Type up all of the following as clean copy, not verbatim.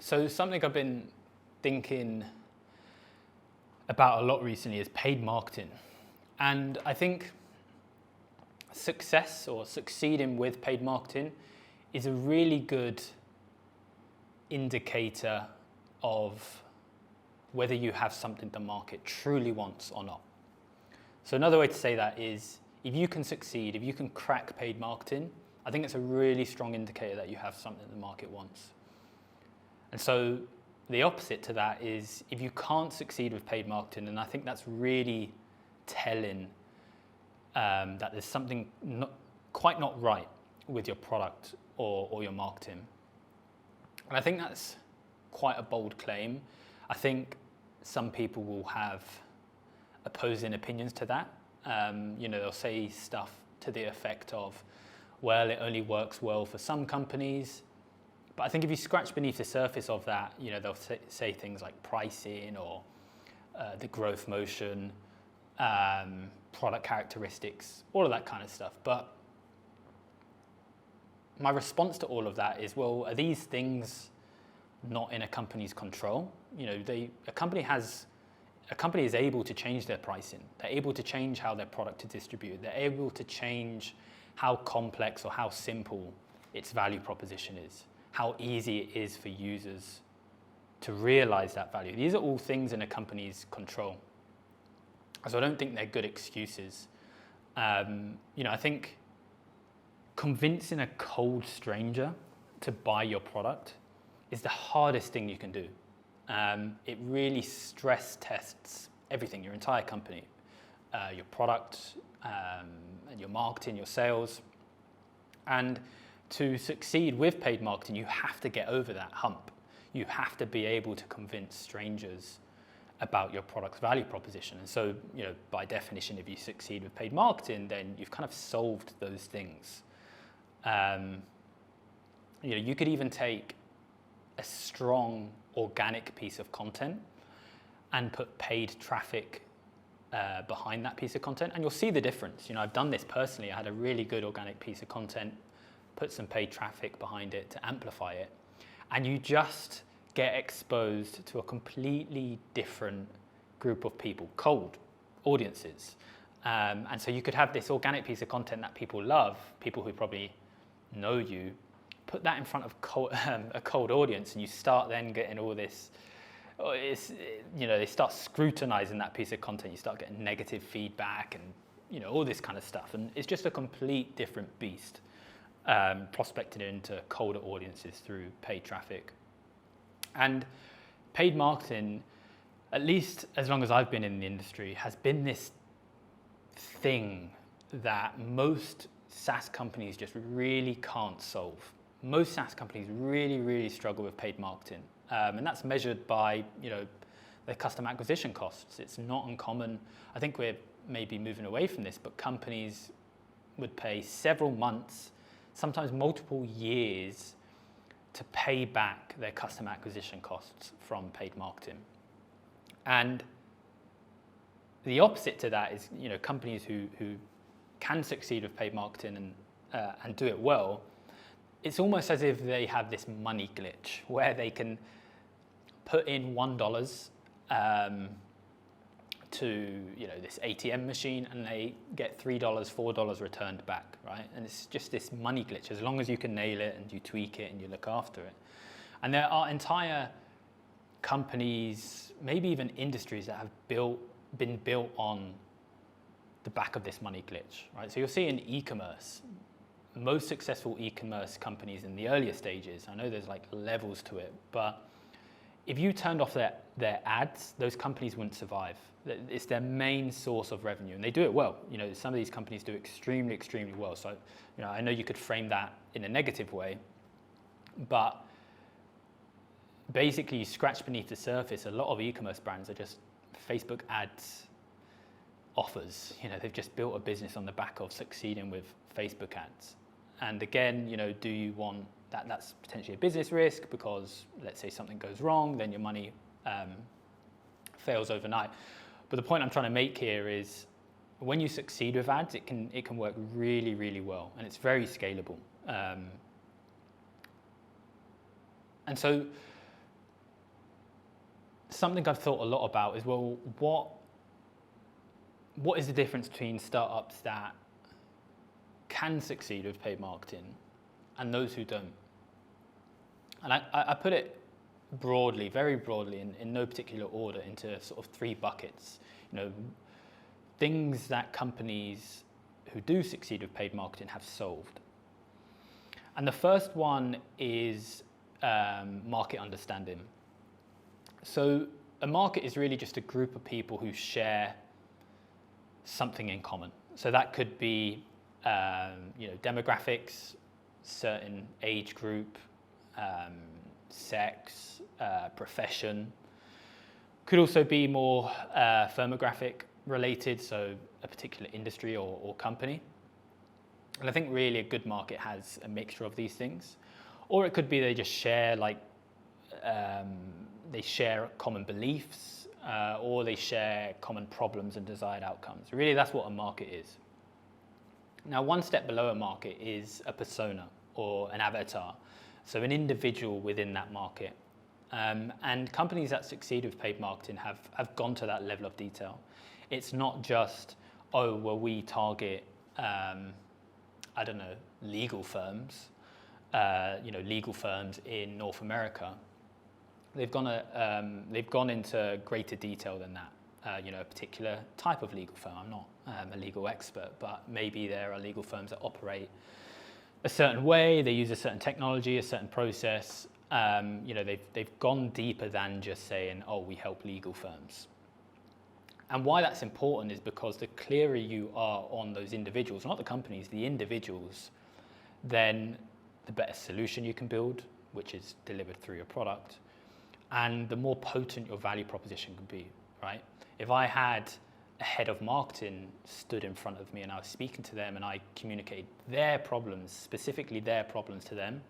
So something I've been thinking about a lot recently is paid marketing. And I think success or succeeding with paid marketing is a really good indicator of whether you have something the market truly wants or not. So another way to say that is if you can succeed, if you can crack paid marketing, I think it's a really strong indicator that you have something the market wants. And so the opposite to that is if you can't succeed with paid marketing, and I think that's really telling that there's something quite not right with your product or your marketing. And I think that's quite a bold claim. I think some people will have opposing opinions to that. They'll say stuff to the effect of, well, it only works well for some companies. But I think if you scratch beneath the surface of that, they'll say things like pricing or the growth motion, product characteristics, all of that kind of stuff. But my response to all of that is, well, are these things not in a company's control? A company is able to change their pricing. They're able to change how their product is distributed. They're able to change how complex or how simple its value proposition is, how easy it is for users to realize that value. These are all things in a company's control. So I don't think they're good excuses. I think convincing a cold stranger to buy your product is the hardest thing you can do. It really stress tests everything, your entire company, your product, and your marketing, your sales. And to succeed with paid marketing, you have to get over that hump. You have to be able to convince strangers about your product's value proposition. And so, by definition, if you succeed with paid marketing, then you've kind of solved those things. You could even take a strong organic piece of content and put paid traffic behind that piece of content, and you'll see the difference. I've done this personally. I had a really good organic piece of content, put some paid traffic behind it to amplify it, and you just get exposed to a completely different group of people, cold audiences. And so you could have this organic piece of content that people love, people who probably know you, put that in front of a cold audience, and you start then getting all this, they start scrutinizing that piece of content, you start getting negative feedback and all this kind of stuff. And it's just a complete different beast, prospected into colder audiences through paid traffic. And paid marketing, at least as long as I've been in the industry, has been this thing that most SaaS companies just really can't solve. Most SaaS companies really, really struggle with paid marketing. And that's measured by, their customer acquisition costs. It's not uncommon. I think we're maybe moving away from this, but companies would pay several months, sometimes multiple years, to pay back their customer acquisition costs from paid marketing. And the opposite to that is, companies who can succeed with paid marketing and do it well. It's almost as if they have this money glitch where they can put in $1 to this ATM machine, and they get $3, $4 returned back, right? And it's just this money glitch. As long as you can nail it and you tweak it and you look after it. And there are entire companies, maybe even industries, that have been built on the back of this money glitch, right? So you'll see in e-commerce, most successful e-commerce companies in the earlier stages, I know there's like levels to it, but if you turned off their ads, those companies wouldn't survive. It's their main source of revenue, and they do it well. Some of these companies do extremely, extremely well. So, I know you could frame that in a negative way, but basically you scratch beneath the surface, a lot of e-commerce brands are just Facebook ads offers. They've just built a business on the back of succeeding with Facebook ads. And again, do you want that? That's potentially a business risk, because let's say something goes wrong, then your money fails overnight. But the point I'm trying to make here is, when you succeed with ads, it can work really, really well, and it's very scalable. And so something I've thought a lot about is, well, what is the difference between startups that can succeed with paid marketing and those who don't? And I put it broadly, very broadly, in no particular order, into sort of 3 buckets. Things that companies who do succeed with paid marketing have solved. And the first one is market understanding. So a market is really just a group of people who share something in common. So that could be demographics, certain age group, sex, profession. Could also be more firmographic related, so a particular industry or company. And I think really a good market has a mixture of these things. Or it could be they just share they share common beliefs, or they share common problems and desired outcomes. Really, that's what a market is. Now, one step below a market is a persona or an avatar, so an individual within that market. And companies that succeed with paid marketing have gone to that level of detail. It's not just, oh, well, we target, legal firms, legal firms in North America. They've gone into greater detail than that. A particular type of legal firm. I'm not a legal expert, but maybe there are legal firms that operate a certain way. They use a certain technology, a certain process. They've gone deeper than just saying, oh, we help legal firms. And why that's important is because the clearer you are on those individuals, not the companies, the individuals, then the better solution you can build, which is delivered through your product, and the more potent your value proposition can be, right? If I had a head of marketing stood in front of me and I was speaking to them and I communicated their problems, specifically their problems to them,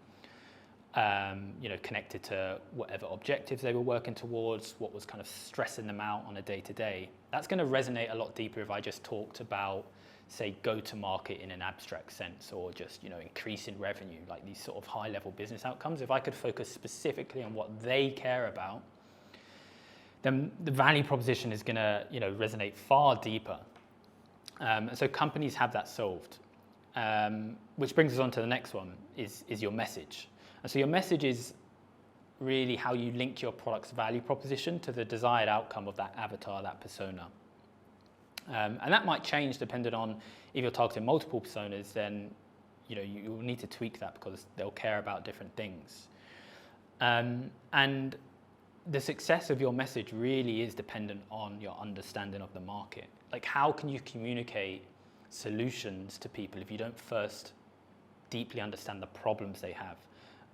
connected to whatever objectives they were working towards, what was kind of stressing them out on a day-to-day, that's going to resonate a lot deeper if I just talked about, say, go-to-market in an abstract sense, or just, increasing revenue, like these sort of high-level business outcomes. If I could focus specifically on what they care about, then the value proposition is going to, resonate far deeper. So companies have that solved, which brings us on to the next one, is your message. And so your message is really how you link your product's value proposition to the desired outcome of that avatar, that persona. And that might change depending on if you're targeting multiple personas, then you'll need to tweak that because they'll care about different things. And the success of your message really is dependent on your understanding of the market. Like, how can you communicate solutions to people if you don't first deeply understand the problems they have?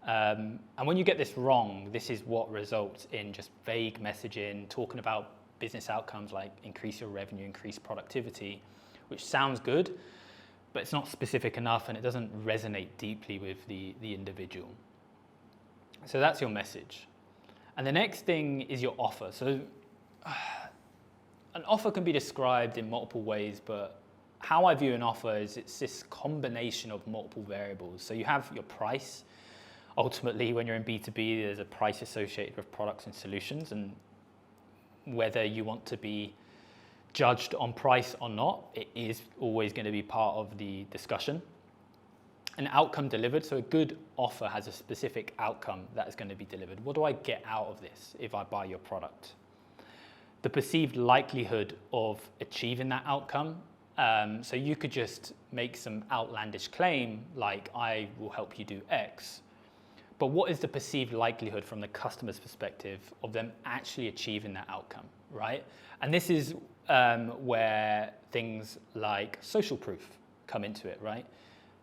And when you get this wrong, this is what results in just vague messaging, talking about business outcomes like increase your revenue, increase productivity, which sounds good, but it's not specific enough and it doesn't resonate deeply with the individual. So that's your message. And the next thing is your offer. So an offer can be described in multiple ways, but how I view an offer is it's this combination of multiple variables. So you have your price. Ultimately, when you're in B2B, there's a price associated with products and solutions, and whether you want to be judged on price or not, it is always going to be part of the discussion. An outcome delivered, so a good offer has a specific outcome that is going to be delivered. What do I get out of this if I buy your product? The perceived likelihood of achieving that outcome. So you could just make some outlandish claim like, I will help you do X. But what is the perceived likelihood from the customer's perspective of them actually achieving that outcome, right? And this is where things like social proof come into it, right?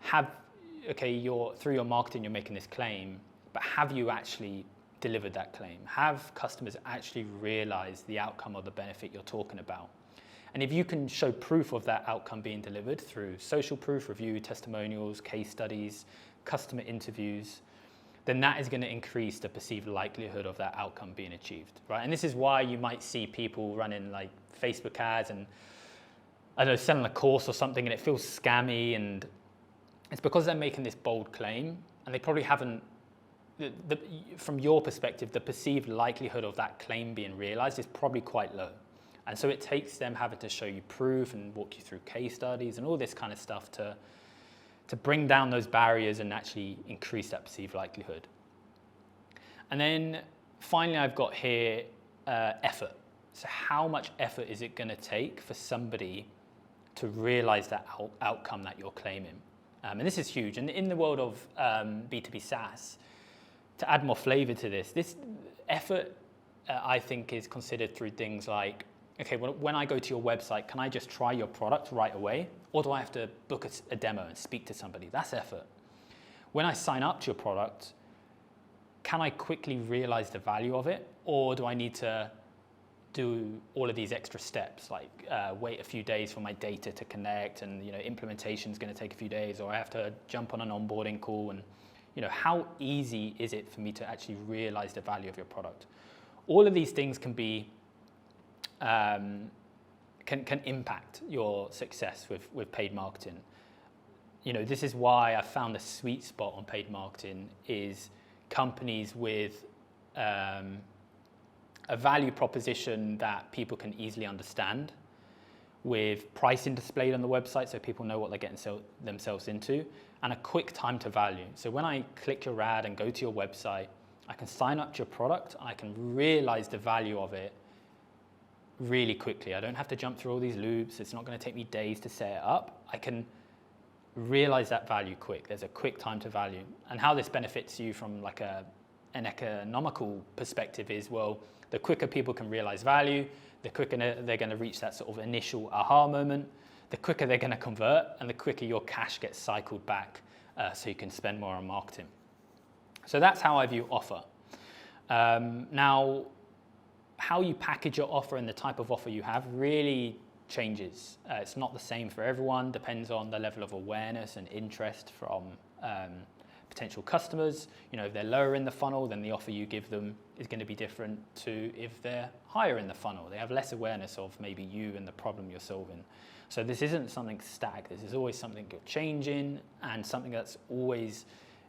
Through your marketing, you're making this claim, but have you actually delivered that claim? Have customers actually realized the outcome or the benefit you're talking about? And if you can show proof of that outcome being delivered through social proof, review, testimonials, case studies, customer interviews, then that is going to increase the perceived likelihood of that outcome being achieved, right? And this is why you might see people running like Facebook ads and, selling a course or something and it feels scammy, and it's because they're making this bold claim and they probably haven't from your perspective, the perceived likelihood of that claim being realized is probably quite low. And so it takes them having to show you proof and walk you through case studies and all this kind of stuff to bring down those barriers and actually increase that perceived likelihood. And then finally, I've got here effort. So how much effort is it going to take for somebody to realize that outcome that you're claiming? And this is huge. And in the world of B2B SaaS, to add more flavor to this effort, I think, is considered through things like, okay, well, when I go to your website, can I just try your product right away? Or do I have to book a demo and speak to somebody? That's effort. When I sign up to your product, can I quickly realize the value of it? Or do I need to do all of these extra steps, like wait a few days for my data to connect, and implementation is going to take a few days, or I have to jump on an onboarding call, and how easy is it for me to actually realize the value of your product? All of these things can be can impact your success with paid marketing. This is why I found the sweet spot on paid marketing is companies with a value proposition that people can easily understand, with pricing displayed on the website so people know what they're getting themselves into, and a quick time to value. So when I click your ad and go to your website, I can sign up to your product, and I can realize the value of it really quickly. I don't have to jump through all these loops. It's not going to take me days to set it up. I can realize that value quick. There's a quick time to value. And how this benefits you from like an economical perspective is, well, the quicker people can realize value, the quicker they're going to reach that sort of initial aha moment, the quicker they're going to convert, and the quicker your cash gets cycled back so you can spend more on marketing. So that's how I view offer. Now, how you package your offer and the type of offer you have really changes. It's not the same for everyone, depends on the level of awareness and interest from potential customers. If they're lower in the funnel, then the offer you give them is going to be different to if they're higher in the funnel. They have less awareness of maybe you and the problem you're solving. So this isn't something static. This is always something you're changing and something that's always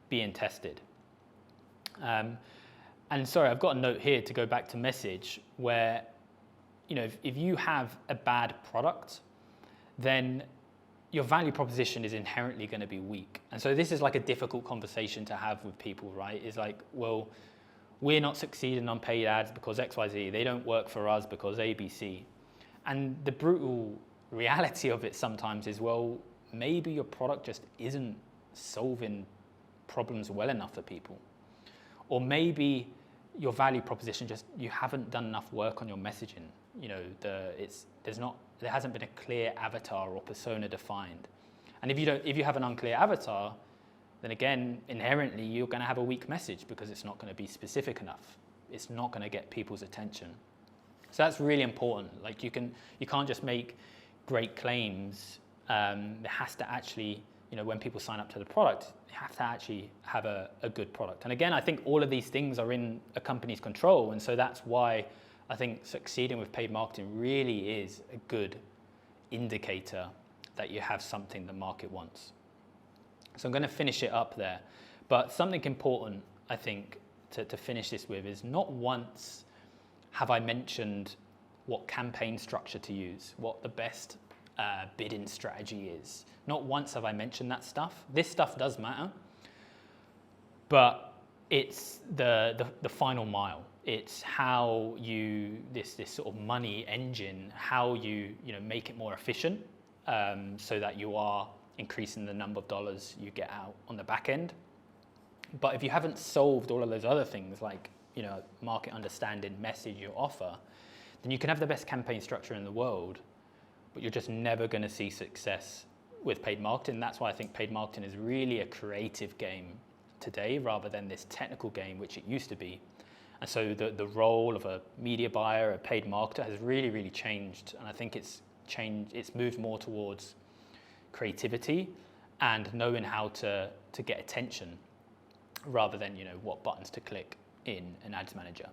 being tested. And sorry, I've got a note here to go back to message where, if you have a bad product, then your value proposition is inherently going to be weak. And so this is like a difficult conversation to have with people, right? It's like, well, we're not succeeding on paid ads because XYZ. They don't work for us because ABC. And the brutal reality of it sometimes is, well, maybe your product just isn't solving problems well enough for people. Or maybe your value proposition you haven't done enough work on your messaging. There hasn't been a clear avatar or persona defined. And if you have an unclear avatar, then again, inherently, you're going to have a weak message because it's not going to be specific enough. It's not going to get people's attention. So that's really important. Like you can't just make great claims. It has to actually, when people sign up to the product, you have to actually have a good product. And again, I think all of these things are in a company's control. And so that's why I think succeeding with paid marketing really is a good indicator that you have something the market wants. So I'm going to finish it up there. But something important, I think, to finish this with is not once have I mentioned what campaign structure to use, what the best bidding strategy is. Not once have I mentioned that stuff. This stuff does matter, but it's the final mile. It's how you, this sort of money engine, how you make it more efficient so that you are increasing the number of dollars you get out on the back end. But if you haven't solved all of those other things like market understanding, message, your offer, then you can have the best campaign structure in the world, but you're just never going to see success with paid marketing. That's why I think paid marketing is really a creative game today rather than this technical game, which it used to be. And so the role of a media buyer, a paid marketer has really, really changed. And I think it's moved more towards creativity and knowing how to get attention rather than what buttons to click in an ads manager.